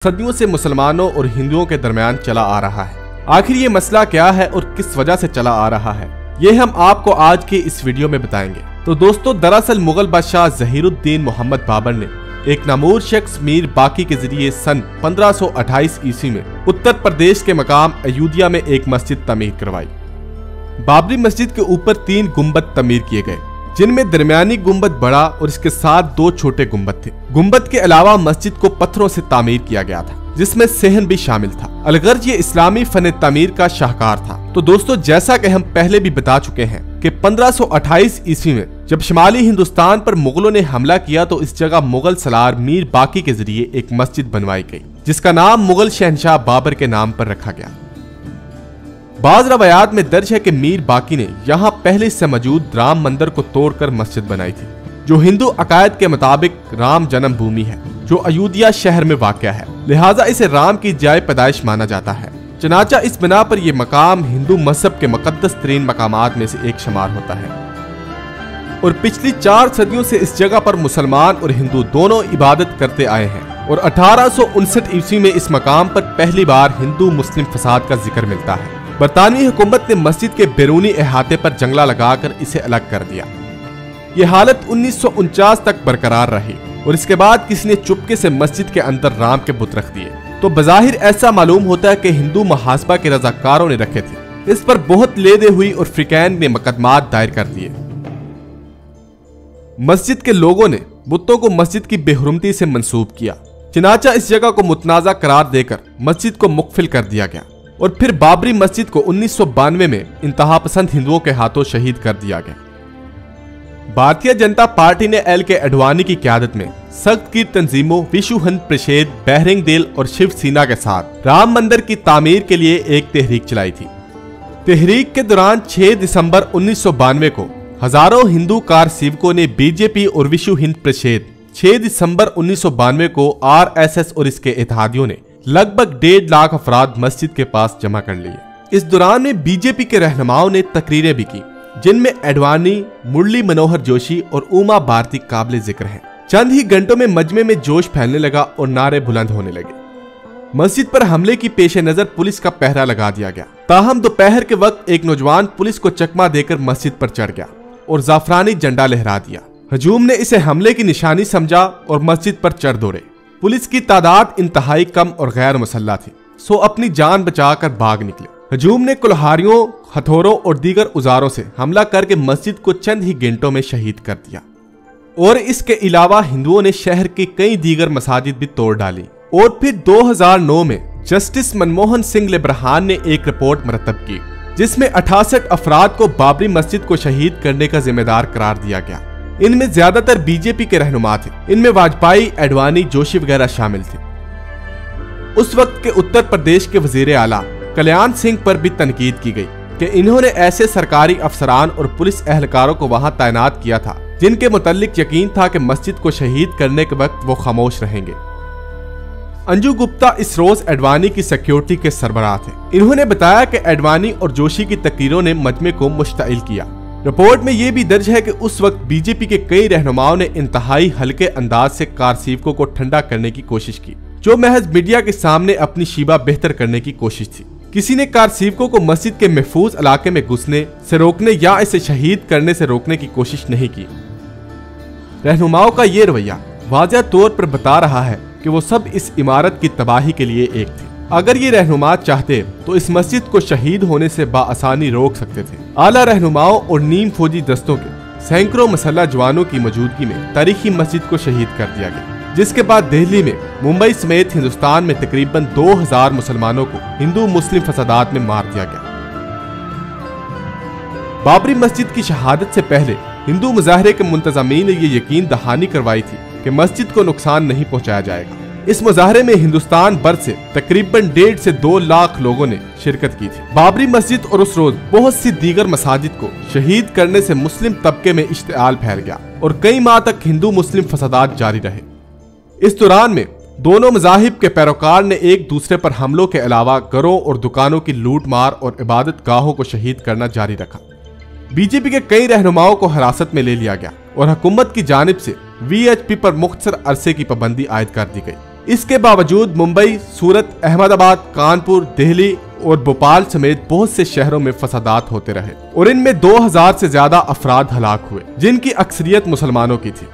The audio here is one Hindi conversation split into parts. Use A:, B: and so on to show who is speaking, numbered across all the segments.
A: सदियों से मुसलमानों और हिंदुओं के दरमियान चला आ रहा है। आखिर ये मसला क्या है और किस वजह से चला आ रहा है, ये हम आपको आज के इस वीडियो में बताएंगे। तो दोस्तों, दरअसल मुगल बादशाह ज़हीरुद्दीन मोहम्मद बाबर ने एक नामूर शख्स मीर बाकी के जरिए सन 1528 ईस्वी में उत्तर प्रदेश के मकाम अयोध्या में एक मस्जिद तमीर करवाई। बाबरी मस्जिद के ऊपर 3 गुंबद तमीर किए गए, जिनमें दरमियानी गुंबद बड़ा और इसके साथ 2 छोटे गुंबद थे। गुंबद के अलावा मस्जिद को पत्थरों से तामीर किया गया था, जिसमें सहन भी शामिल था। अलगर्ज ये इस्लामी फन तामीर का शाहकार था। तो दोस्तों, जैसा कि हम पहले भी बता चुके हैं कि 1528 ईस्वी में जब शुमाली हिंदुस्तान पर मुगलों ने हमला किया तो इस जगह मुगल सलार मीर बाकी के जरिए एक मस्जिद बनवाई गई, जिसका नाम मुगल शहनशाह बाबर के नाम पर रखा गया। बाज रवायात में दर्ज है कि मीर बाकी ने यहाँ पहले से मौजूद राम मंदिर को तोड़कर मस्जिद बनाई थी, जो हिंदू अकायद के मुताबिक राम जन्म भूमि है, जो अयोध्या शहर में वाक़या है। लिहाजा इसे राम की जाए पैदाइश माना जाता है। चनाचा इस बिना पर यह मकाम हिंदू मजहब के मुकद्दस तरीन मकामात में से एक शुमार होता है और पिछली 4 सदियों से इस जगह पर मुसलमान और हिंदू दोनों इबादत करते आए हैं। और 1859 ईस्वी में इस मकाम पर पहली बार हिंदू मुस्लिम फसाद का जिक्र मिलता है। बरतानवी हुकूमत ने मस्जिद के बैरूनी अहाते पर जंगला लगाकर इसे अलग कर दिया। ये हालत 1949 तक बरकरार रही और इसके बाद किसी ने चुपके से मस्जिद के अंदर राम के बुत रख दिए। तो बज़ाहिर ऐसा मालूम होता है कि हिंदू मुहासबा के रजाकारों ने रखे थे। इस पर बहुत लेदे हुई और फ्रिकैन ने मुकदमात दायर कर दिए। मस्जिद के लोगों ने बुतों को मस्जिद की बेहुरमती से मंसूब किया। चनाचा इस जगह को मुतनाज़ा करार देकर मस्जिद को मुकफिल कर दिया गया और फिर बाबरी मस्जिद को 1992 में इंतहा पसंद हिंदुओं के हाथों शहीद कर दिया गया। भारतीय जनता पार्टी ने एल के अडवाणी की क़यादत में सख्त की तंजीमों विश्व हिंद परिषद, बहरिंग दल और शिवसेना के साथ राम मंदिर की तामीर के लिए एक तहरीक चलाई थी। तहरीक के दौरान 6 दिसंबर 1992 को हजारों हिंदू कारसेवकों ने बीजेपी और विश्व हिंद परिषद, 6 दिसंबर 1992 को RSS और इसके इत्तेहादियों ने लगभग 1.5 लाख अफराद मस्जिद के पास जमा कर लिए। इस दौरान में बीजेपी के रहनुमाओं ने तकरीरें भी की, जिनमें अडवाणी, मुरली मनोहर जोशी और उमा भारती काबिल जिक्र हैं। चंद ही घंटों में मजमे में जोश फैलने लगा और नारे बुलंद होने लगे। मस्जिद पर हमले की पेश नजर पुलिस का पहरा लगा दिया गया। ताहम दोपहर के वक्त एक नौजवान पुलिस को चकमा देकर मस्जिद पर चढ़ गया और जाफरानी झंडा लहरा दिया। हजूम ने इसे हमले की निशानी समझा और मस्जिद पर चढ़ दौड़े। पुलिस की तादाद इंतहाई कम और गैर मुसल्ला थी, सो अपनी जान बचाकर भाग निकले। हजूम ने कुल्हारियों, हथौरों और दीगर औजारों से हमला करके मस्जिद को चंद ही घंटों में शहीद कर दिया। और इसके अलावा हिंदुओं ने शहर की कई दीगर मसाजिद भी तोड़ डाली। और फिर 2009 में जस्टिस मनमोहन सिंह लेब्रहान ने एक रिपोर्ट मरतब की, जिसमें 68 अफराद को बाबरी मस्जिद को शहीद करने का जिम्मेदार करार दिया गया। इनमें ज्यादातर बीजेपी के रहनुमा थे। इनमें वाजपेयी, अडवाणी, जोशी वगैरह शामिल थे। उस वक्त के उत्तर प्रदेश के वजीर आला कल्याण सिंह पर भी तनकीद की गई कि इन्होंने ऐसे सरकारी अफसरान और पुलिस एहलकारों को वहां तैनात किया था जिनके मुतल्लिक यकीन था कि मस्जिद को शहीद करने के वक्त वो खामोश रहेंगे। अंजू गुप्ता इस रोज अडवाणी की सिक्योरिटी के सरबराह थे। इन्होंने बताया कि अडवाणी और जोशी की तकरीरों ने मजमे को मुश्तइल किया। रिपोर्ट में यह भी दर्ज है कि उस वक्त बीजेपी के कई रहनुमाओं ने इंतहाई हल्के अंदाज से कारसेवकों को ठंडा करने की कोशिश की, जो महज मीडिया के सामने अपनी शीबा बेहतर करने की कोशिश थी। किसी ने कारसेवकों को मस्जिद के महफूज इलाके में घुसने से रोकने या इसे शहीद करने से रोकने की कोशिश नहीं की। रहनुमाओं का ये रवैया वाज़ेह तौर पर बता रहा है कि वो सब इस इमारत की तबाही के लिए एक थे। अगर ये रहनुमा चाहते तो इस मस्जिद को शहीद होने से बाआसानी रोक सकते थे। आला रहनुमाओं और नीम फौजी दस्तों के सैकड़ों मसल्ला जवानों की मौजूदगी में तारीखी मस्जिद को शहीद कर दिया गया, जिसके बाद दिल्ली में, मुंबई समेत हिंदुस्तान में तकरीबन 2000 मुसलमानों को हिंदू मुस्लिम फसादात में मार दिया गया। बाबरी मस्जिद की शहादत से पहले हिंदू मुजाहरे के मुंतजमीन ने यह यकीन दहानी करवाई थी कि मस्जिद को नुकसान नहीं पहुंचाया जाएगा। इस मुजाहरे में हिंदुस्तान भर से तकरीबन 1.5 से 2 लाख लोगों ने शिरकत की थी। बाबरी मस्जिद और उस रोज बहुत सी दीगर मसाजिद को शहीद करने से मुस्लिम तबके में इश्तिआल फैल गया और कई माह तक हिंदू मुस्लिम फसादात जारी रहे। इस दौरान में दोनों मजाहिब के पैरोकार ने एक दूसरे पर हमलों के अलावा घरों और दुकानों की लूट मार और इबादत गाहों को शहीद करना जारी रखा। बीजेपी के कई रहनुमाओं को हिरासत में ले लिया गया और हुकूमत की जानिब से VHP पर मुख्तसर अरसे की पाबंदी आयद कर दी गई। इसके बावजूद मुंबई, सूरत, अहमदाबाद, कानपुर, दिल्ली और भोपाल समेत बहुत से शहरों में फसादात होते रहे और इनमें 2000 से ज्यादा अफराद हलाक हुए, जिनकी अक्सरियत मुसलमानों की थी।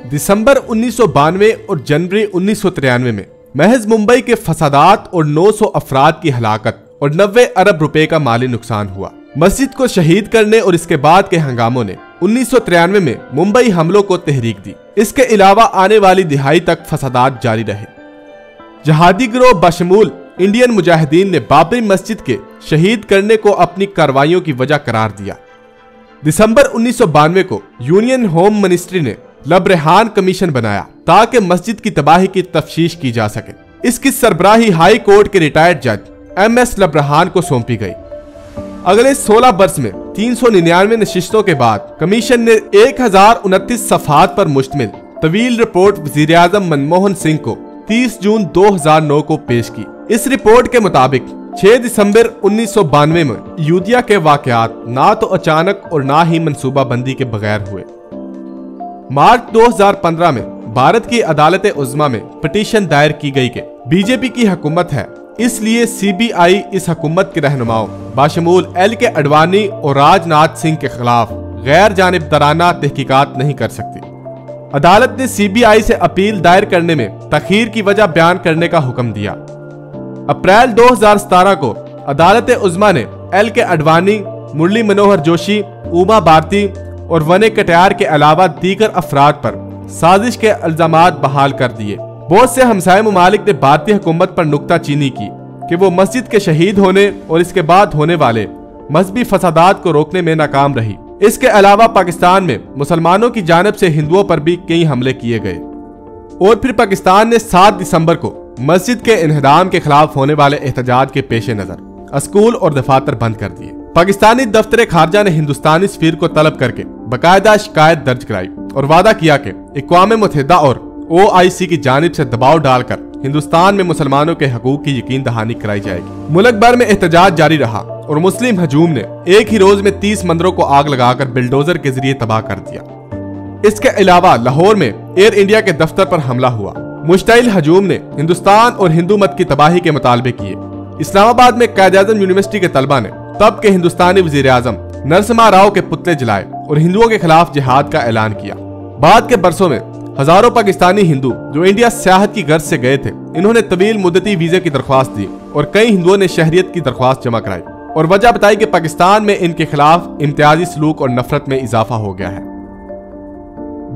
A: दिसंबर 1992 और जनवरी 1993 में महज मुंबई के फसादात और 900 अफराद की हलाकत और 90 अरब रुपए का माली नुकसान हुआ। मस्जिद को शहीद करने और इसके बाद के हंगामों ने 1993 में मुंबई हमलों को तहरीक दी। इसके अलावा आने वाली दिहाई तक फसादात जारी रहे। जहादी गिरोह बशमूल इंडियन मुजाहिदीन ने बाबरी मस्जिद के शहीद करने को अपनी कार्रवाइयों की वजह करार दिया। दिसंबर 1992 को यूनियन होम मिनिस्ट्री ने लबरेहान कमीशन बनाया ताकि मस्जिद की तबाही की तफ्तीश की जा सके। इसकी सरबराही हाई कोर्ट के रिटायर्ड जज MS लबरेहान को सौंपी गई। अगले 16 वर्ष में 399 नशिस्तों के बाद कमीशन ने 1029 सफहात पर मुश्तमिल तवील रिपोर्ट वजीर आजम मनमोहन सिंह को 30 जून 2009 को पेश की। इस रिपोर्ट के मुताबिक 6 दिसंबर 1992 में यूदिया के वाकयात ना तो अचानक और ना ही मंसूबाबंदी के बगैर हुए। मार्च 2015 में भारत की अदालत उज़्मा में पिटीशन दायर की गई कि बीजेपी की हुकूमत है, इसलिए CBI इस हुकूमत के रहनुमाओं बाशमूल LK अडवाणी और राजनाथ सिंह के खिलाफ गैर जानिबदाराना तहकीकात नहीं कर सकती। अदालत ने CBI से अपील दायर करने में तखीर की वजह बयान करने का हुक्म दिया। अप्रैल 2017 को अदालत उज़्मा ने LK अडवाणी, मुरली मनोहर जोशी, उमा भारती और वने कटियार के अलावा दीगर अफराद पर साजिश के इल्जामात बहाल कर दिए। बहुत से हमसाय ममालिक ने भारतीय हुकूमत पर नुक्ताचीनी की कि वो मस्जिद के शहीद होने और इसके बाद होने वाले मजहबी फसादात को रोकने में नाकाम रही। इसके अलावा पाकिस्तान में मुसलमानों की जानिब से हिंदुओं पर भी कई हमले किए गए और फिर पाकिस्तान ने 7 दिसंबर को मस्जिद के इन्हदाम के खिलाफ होने वाले एहतजाज के पेश नजर स्कूल और दफातर बंद कर दिए। पाकिस्तानी दफ्तर खारजा ने हिंदुस्तानी सफीर को तलब करके बाकायदा शिकायत दर्ज कराई और वादा किया कि अक़वाम मुत्तहिदा और OIC की जानिब से दबाव डालकर हिंदुस्तान में मुसलमानों के हकूक की यकीन दहानी कराई जाएगी। मुल्क भर में एहतजाज जारी रहा और मुस्लिम हजूम ने एक ही रोज में 30 मंदिरों को आग लगाकर बिल्डोजर के जरिए तबाह कर दिया। इसके अलावा लाहौर में एयर इंडिया के दफ्तर पर हमला हुआ। मुश्ताइल हजूम ने हिंदुस्तान और हिंदू मत की तबाही के मुतालबे किए। इस्लामाबाद में कायद-ए-आज़म यूनिवर्सिटी के तलबा ने तब के हिंदुस्तानी वजीर आजम नरसिम्हा राव के पुतले जलाए और हिंदुओं के खिलाफ जिहाद का ऐलान किया। बाद के बरसों में हजारों पाकिस्तानी हिंदू जो इंडिया सियाहत की गर्ज से गए थे, इन्होंने तवील मुद्दती वीजे की दरख्वास्त दी और कई हिंदुओं ने शहरियत की दरख्वास्त जमा कराई और वजह बताई कि पाकिस्तान में इनके खिलाफ इम्तियाजी सलूक और नफरत में इजाफा हो गया है।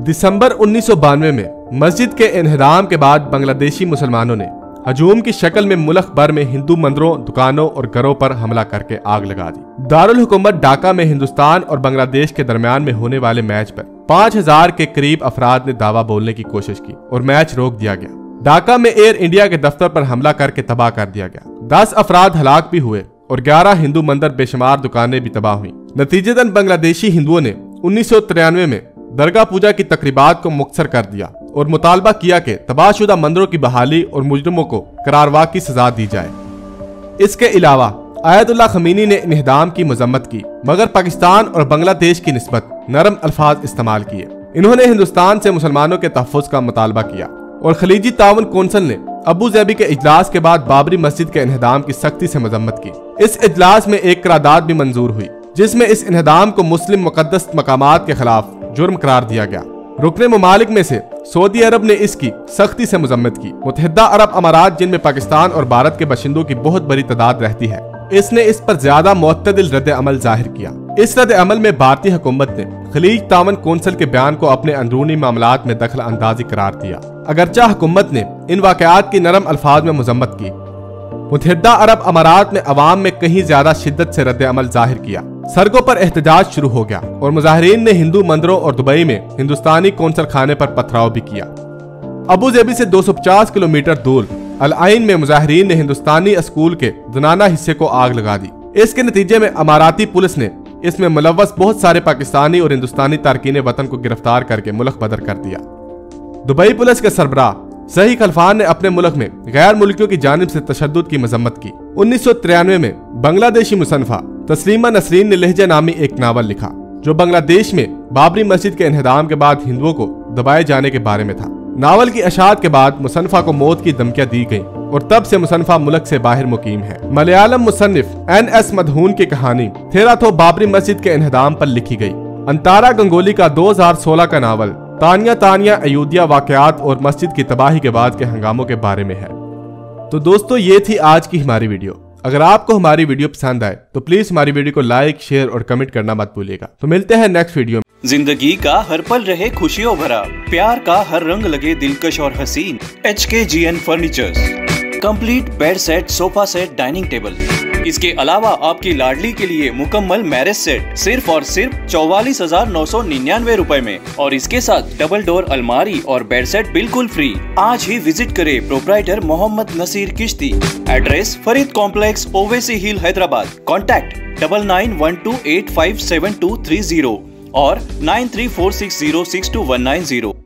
A: दिसंबर 1992 में मस्जिद के इन्हदाम के बाद बांग्लादेशी मुसलमानों ने हजूम की शक्ल में मुल्क भर में हिंदू मंदिरों, दुकानों और घरों पर हमला करके आग लगा दी। दारुल हुकूमत ढाका में हिंदुस्तान और बांग्लादेश के दरमियान में होने वाले मैच पर 5000 के करीब अफराद ने दावा बोलने की कोशिश की और मैच रोक दिया गया। ढाका में एयर इंडिया के दफ्तर पर हमला करके तबाह कर दिया गया। 10 अफराद हलाक भी हुए और 11 हिंदू मंदिर, बेशुमार दुकानें भी तबाह हुई। नतीजतन बांग्लादेशी हिंदुओं ने 1993 में दरगाह पूजा की तकरीबात को मुख्तसर कर दिया और मुतालबा किया कि तबाहशुदा मंदिरों की बहाली और मुजरिमों को करारवाह की सजा दी जाए। इसके अलावा आयतुल्लाह खमीनी ने इन्हदाम की मजम्मत की, मगर पाकिस्तान और बांग्लादेश की निस्बत नरम अल्फाज इस्तेमाल किए। इन्होंने हिंदुस्तान से मुसलमानों के तहफ़्फ़ुज़ का मुतालबा किया और खलीजी ताउन कौंसिल ने अबू ज़ैबी के इजलास के बाद बाबरी मस्जिद के इन्हदाम की सख्ती से मजम्मत की। इस इजलास में एक करारदाद भी मंजूर हुई जिसमें इस इन्हदाम को मुस्लिम मुक़द्दस मकामात के खिलाफ जुर्म करार दिया गया। रुकने ममालिक में से सऊदी अरब ने इसकी सख्ती से मजम्मत की। मुत्तहिदा अरब अमारात, जिनमें पाकिस्तान और भारत के बाशिंदों की बहुत बड़ी तादाद रहती है, इसने इस पर ज्यादा मुअत्तदिल रद्द अमल जाहिर किया। इस रद्द अमल में भारतीय हुकूमत ने खलीज तावन कौंसिल के बयान को अपने अंदरूनी मामलात में दखल अंदाजी करार दिया। अगरचा हुकूमत ने इन वाकयात की नरम अल्फाज में मजम्मत की, मुत्तहिदा अरब अमारात में अवाम में कहीं ज्यादा शिद्दत से रद्द अमल जाहिर किया। सड़कों पर एहतजाज शुरू हो गया और मुजाहिरीन ने हिंदू मंदिरों और दुबई में हिंदुस्तानी कौंसल खाने पर पथराव भी किया। अबू ज़ैबी से 250 किलोमीटर दूर अल आइन में मुजाहिरीन ने हिंदुस्तानी स्कूल के जनाना हिस्से को आग लगा दी। इसके नतीजे में अमाराती पुलिस ने इसमें मुलव्वस बहुत सारे पाकिस्तानी और हिंदुस्तानी तारकीन वतन को गिरफ्तार करके मुल्क बदर कर दिया। दुबई पुलिस के सरबराह सही खलफान ने अपने मुल्क में गैर मुल्कियों की जानिब से तशद्दुद की मजम्मत की। 1993 में बांग्लादेशी मुसन्फा तस्लीमा नसरीन ने लहजा नामी एक नावल लिखा जो बांग्लादेश में बाबरी मस्जिद के इन्हदाम के बाद हिंदुओं को दबाए जाने के बारे में था। नावल की अशात के बाद मुसन्फा को मौत की धमकियां दी गई और तब से मुसन्फा मुल्क से बाहर मुकीम है। मलयालम मुसन्निफ NS मधून की कहानी थेराथो बाबरी मस्जिद के इन्हदाम पर लिखी गई। अंतारा गंगोली का 2016 का नावल तानिया तानिया अयोध्या वाकयात और मस्जिद की तबाही के बाद के हंगामों के बारे में है। तो दोस्तों, ये थी आज की हमारी वीडियो। अगर आपको हमारी वीडियो पसंद आए तो प्लीज हमारी वीडियो को लाइक, शेयर और कमेंट करना मत भूलिएगा। तो मिलते हैं नेक्स्ट वीडियो में।
B: जिंदगी का हर पल रहे खुशियों भरा, प्यार का हर रंग लगे दिलकश और हसीन। HKGN furnitures, complete bed set, sofa set, dining table. इसके अलावा आपकी लाडली के लिए मुकम्मल मैरिज सेट सिर्फ और सिर्फ 44,999 रुपए में, और इसके साथ डबल डोर अलमारी और बेड सेट बिल्कुल फ्री। आज ही विजिट करें proprietor Mohammad Nasir Chishti. Address Farid complex, Owaisi hill, Hyderabad. Contact 9912857230 और 9346062190।